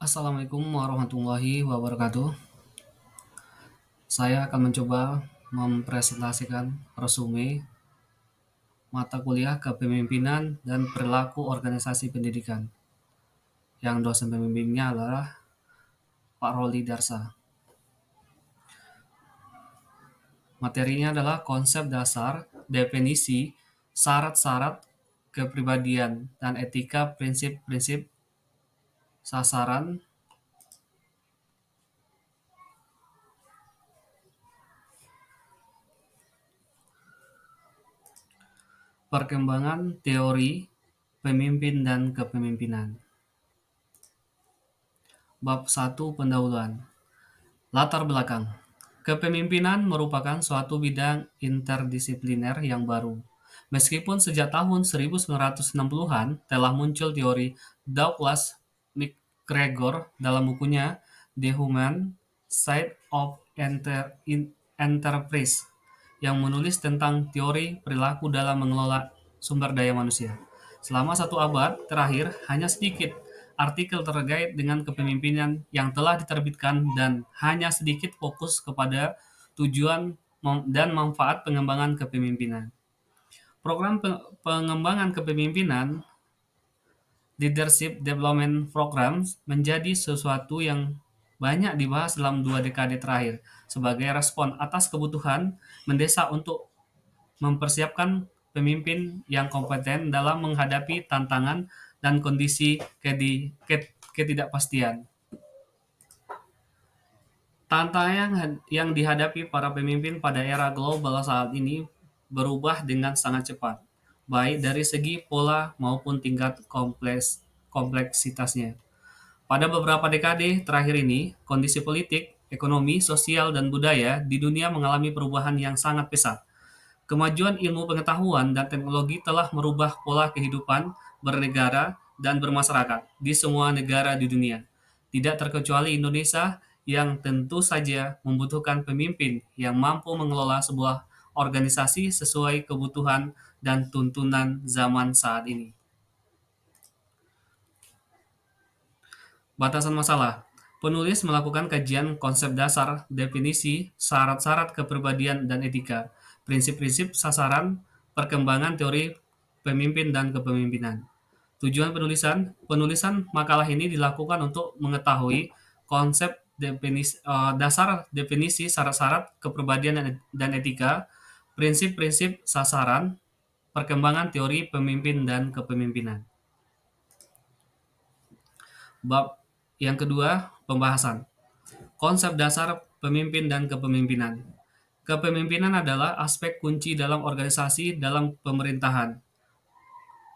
Assalamualaikum warahmatullahi wabarakatuh. Saya akan mencoba mempresentasikan resume mata kuliah Kepemimpinan dan Perilaku Organisasi Pendidikan, yang dosen pembimbingnya adalah Pak Roli Darsa. Materinya adalah konsep dasar, definisi, syarat-syarat kepribadian, dan etika prinsip-prinsip sasaran, perkembangan teori pemimpin dan kepemimpinan. Bab 1 Pendahuluan. Latar belakang. Kepemimpinan merupakan suatu bidang interdisipliner yang baru. Meskipun sejak tahun 1960-an telah muncul teori Douglas MacGregor dalam bukunya The Human Side of Enterprise yang menulis tentang teori perilaku dalam mengelola sumber daya manusia. Selama satu abad terakhir, hanya sedikit artikel terkait dengan kepemimpinan yang telah diterbitkan dan hanya sedikit fokus kepada tujuan dan manfaat pengembangan kepemimpinan. Program pengembangan kepemimpinan, Leadership Development Programs, menjadi sesuatu yang banyak dibahas dalam 2 dekade terakhir sebagai respon atas kebutuhan mendesak untuk mempersiapkan pemimpin yang kompeten dalam menghadapi tantangan dan kondisi ketidakpastian. Tantangan yang dihadapi para pemimpin pada era global saat ini berubah dengan sangat cepat, baik dari segi pola maupun tingkat kompleksitasnya. Pada beberapa dekade terakhir ini, kondisi politik, ekonomi, sosial, dan budaya di dunia mengalami perubahan yang sangat pesat. Kemajuan ilmu pengetahuan dan teknologi telah merubah pola kehidupan bernegara dan bermasyarakat di semua negara di dunia, tidak terkecuali Indonesia yang tentu saja membutuhkan pemimpin yang mampu mengelola sebuah organisasi sesuai kebutuhan dan tuntunan zaman saat ini. Batasan masalah. Penulis melakukan kajian konsep dasar, definisi, syarat-syarat kepribadian dan etika, prinsip-prinsip sasaran, perkembangan teori pemimpin dan kepemimpinan. Tujuan penulisan makalah ini dilakukan untuk mengetahui konsep dasar definisi syarat-syarat kepribadian dan etika, prinsip-prinsip sasaran, perkembangan teori pemimpin dan kepemimpinan. Bab yang kedua, pembahasan. Konsep dasar pemimpin dan kepemimpinan. Kepemimpinan adalah aspek kunci dalam organisasi dalam pemerintahan,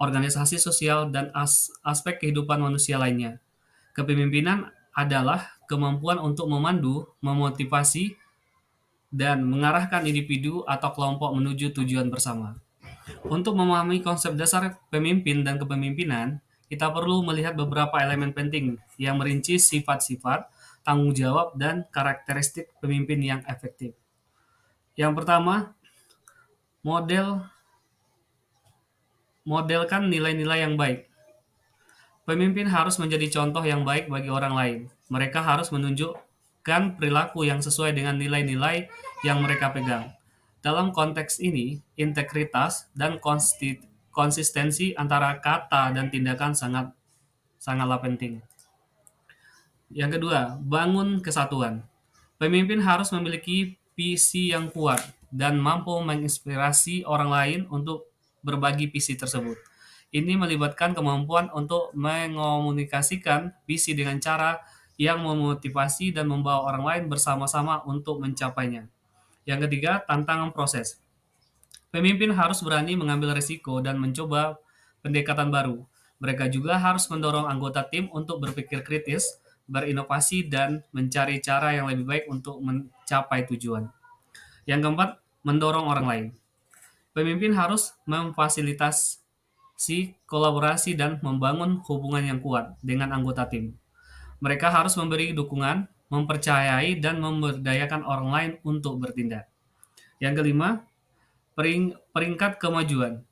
organisasi sosial, dan aspek kehidupan manusia lainnya. Kepemimpinan adalah kemampuan untuk memandu, memotivasi, dan mengarahkan individu atau kelompok menuju tujuan bersama. Untuk memahami konsep dasar pemimpin dan kepemimpinan, kita perlu melihat beberapa elemen penting yang merinci sifat-sifat, tanggung jawab, dan karakteristik pemimpin yang efektif. Yang pertama, modelkan nilai-nilai yang baik. Pemimpin harus menjadi contoh yang baik bagi orang lain. Mereka harus menunjukkan perilaku yang sesuai dengan nilai-nilai yang mereka pegang. Dalam konteks ini, integritas dan konsistensi antara kata dan tindakan sangatlah penting. Yang kedua, bangun kesatuan. Pemimpin harus memiliki visi yang kuat dan mampu menginspirasi orang lain untuk berbagi visi tersebut. Ini melibatkan kemampuan untuk mengomunikasikan visi dengan cara yang memotivasi dan membawa orang lain bersama-sama untuk mencapainya. Yang ketiga, tantangan proses. Pemimpin harus berani mengambil risiko dan mencoba pendekatan baru. Mereka juga harus mendorong anggota tim untuk berpikir kritis, berinovasi, dan mencari cara yang lebih baik untuk mencapai tujuan. Yang keempat, mendorong orang lain. Pemimpin harus memfasilitasi kolaborasi dan membangun hubungan yang kuat dengan anggota tim. Mereka harus memberi dukungan, mempercayai, dan memberdayakan orang lain untuk bertindak. Yang kelima, peringkat kemajuan.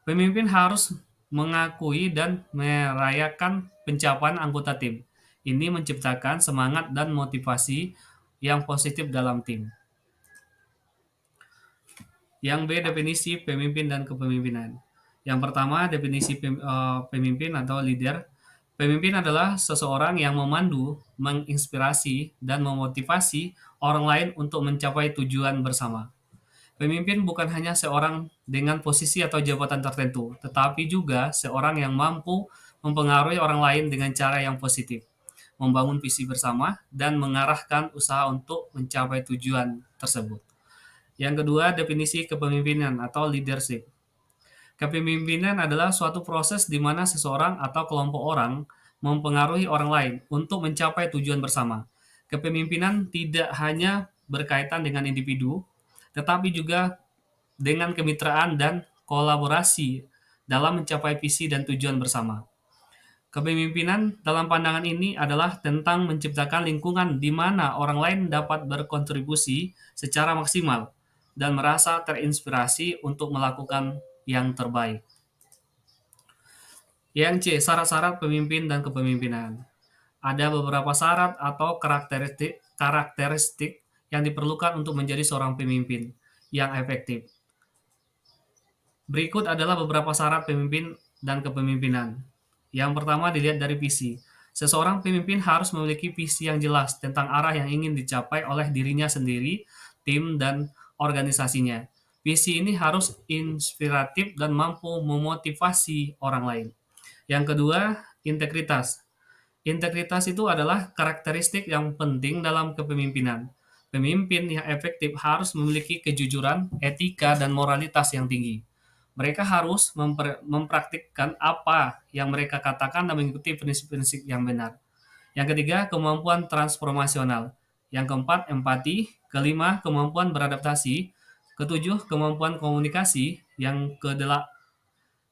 Pemimpin harus mengakui dan merayakan pencapaian anggota tim. Ini menciptakan semangat dan motivasi yang positif dalam tim. Yang B, definisi pemimpin dan kepemimpinan. Yang pertama, definisi pemimpin atau leader. Pemimpin adalah seseorang yang memandu, menginspirasi, dan memotivasi orang lain untuk mencapai tujuan bersama. Pemimpin bukan hanya seorang dengan posisi atau jabatan tertentu, tetapi juga seorang yang mampu mempengaruhi orang lain dengan cara yang positif, membangun visi bersama, dan mengarahkan usaha untuk mencapai tujuan tersebut. Yang kedua, definisi kepemimpinan atau leadership. Kepemimpinan adalah suatu proses di mana seseorang atau kelompok orang mempengaruhi orang lain untuk mencapai tujuan bersama. Kepemimpinan tidak hanya berkaitan dengan individu, tetapi juga dengan kemitraan dan kolaborasi dalam mencapai visi dan tujuan bersama. Kepemimpinan dalam pandangan ini adalah tentang menciptakan lingkungan di mana orang lain dapat berkontribusi secara maksimal dan merasa terinspirasi untuk melakukan yang terbaik. Yang C, syarat-syarat pemimpin dan kepemimpinan. Ada beberapa syarat atau karakteristik yang diperlukan untuk menjadi seorang pemimpin yang efektif. Berikut adalah beberapa syarat pemimpin dan kepemimpinan. Yang pertama dilihat dari visi. Seseorang pemimpin harus memiliki visi yang jelas tentang arah yang ingin dicapai oleh dirinya sendiri, tim, dan organisasinya. Visi ini harus inspiratif dan mampu memotivasi orang lain. Yang kedua, integritas. Integritas itu adalah karakteristik yang penting dalam kepemimpinan. Pemimpin yang efektif harus memiliki kejujuran, etika, dan moralitas yang tinggi. Mereka harus mempraktikkan apa yang mereka katakan dan mengikuti prinsip-prinsip yang benar. Yang ketiga, kemampuan transformasional. Yang keempat, empati. Kelima, kemampuan beradaptasi. Ketujuh, kemampuan komunikasi. Yang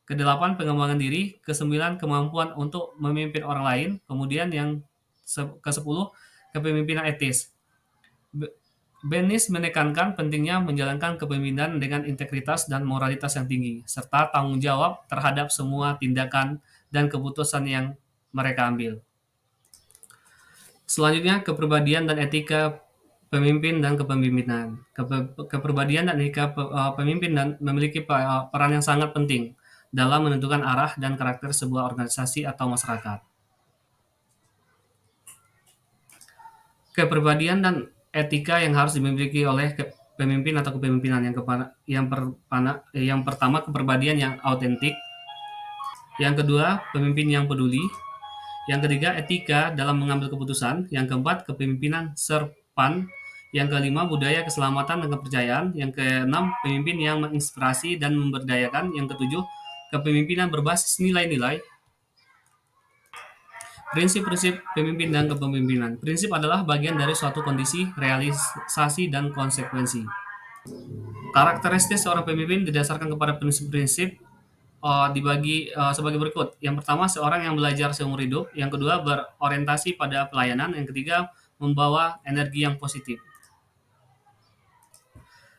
kedelapan, pengembangan diri. Kesembilan, kemampuan untuk memimpin orang lain. Kemudian yang kesepuluh, kepemimpinan etis. Benis menekankan pentingnya menjalankan kepemimpinan dengan integritas dan moralitas yang tinggi, serta tanggung jawab terhadap semua tindakan dan keputusan yang mereka ambil. Selanjutnya, kepribadian dan etika pemimpin dan kepemimpinan. Kepribadian dan etika pemimpin dan memiliki peran yang sangat penting dalam menentukan arah dan karakter sebuah organisasi atau masyarakat. Kepribadian dan etika yang harus dimiliki oleh pemimpin atau kepemimpinan yang pertama, kepribadian yang autentik. Yang kedua, pemimpin yang peduli. Yang ketiga, etika dalam mengambil keputusan. Yang keempat, kepemimpinan serpan. Yang kelima, budaya keselamatan dan kepercayaan. Yang keenam, pemimpin yang menginspirasi dan memberdayakan. Yang ketujuh, kepemimpinan berbasis nilai-nilai. Prinsip-prinsip pemimpin dan kepemimpinan. Prinsip adalah bagian dari suatu kondisi, realisasi, dan konsekuensi. Karakteristik seorang pemimpin didasarkan kepada prinsip-prinsip dibagi sebagai berikut. Yang pertama, seorang yang belajar seumur hidup. Yang kedua, berorientasi pada pelayanan. Yang ketiga, membawa energi yang positif.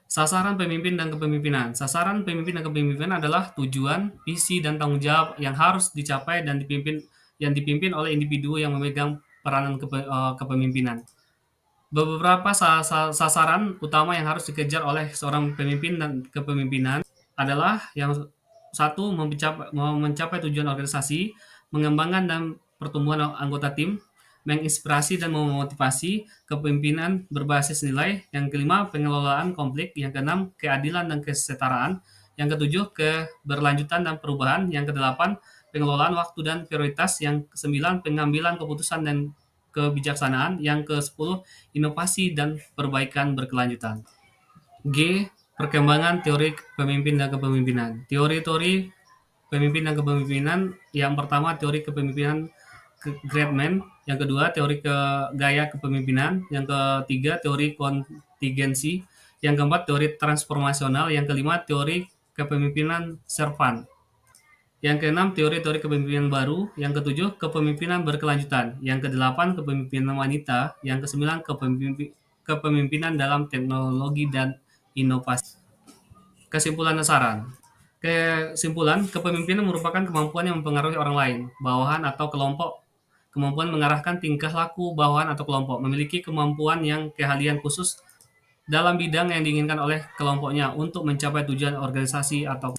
Sasaran pemimpin dan kepemimpinan. Sasaran pemimpin dan kepemimpinan adalah tujuan, visi, dan tanggung jawab yang harus dicapai dan dipimpin oleh individu yang memegang peranan kepemimpinan. Beberapa sasaran utama yang harus dikejar oleh seorang pemimpin dan kepemimpinan adalah yang satu, mencapai tujuan organisasi, mengembangkan dan pertumbuhan anggota tim, menginspirasi dan memotivasi, kepemimpinan berbasis nilai. Yang kelima, pengelolaan konflik. Yang keenam, keadilan dan kesetaraan. Yang ketujuh, keberlanjutan dan perubahan. Yang kedelapan, pengelolaan waktu dan prioritas. Yang kesembilan, pengambilan keputusan dan kebijaksanaan. Yang ke-10, inovasi dan perbaikan berkelanjutan. G. Perkembangan teori pemimpin dan kepemimpinan. Teori-teori pemimpin dan kepemimpinan. Yang pertama, teori kepemimpinan Greatman. Yang kedua, teori gaya kepemimpinan. Yang ketiga, teori kontingensi. Yang keempat, teori transformasional. Yang kelima, teori kepemimpinan servan. Yang keenam, teori-teori kepemimpinan baru. Yang ketujuh, kepemimpinan berkelanjutan. Yang kedelapan, kepemimpinan wanita. Yang kesembilan, kepemimpinan dalam teknologi dan inovasi. Kesimpulan dan saran. Kesimpulan, kepemimpinan merupakan kemampuan yang mempengaruhi orang lain, bawahan atau kelompok kemampuan mengarahkan tingkah laku bawahan atau kelompok, memiliki kemampuan yang keahlian khusus dalam bidang yang diinginkan oleh kelompoknya untuk mencapai tujuan organisasi atau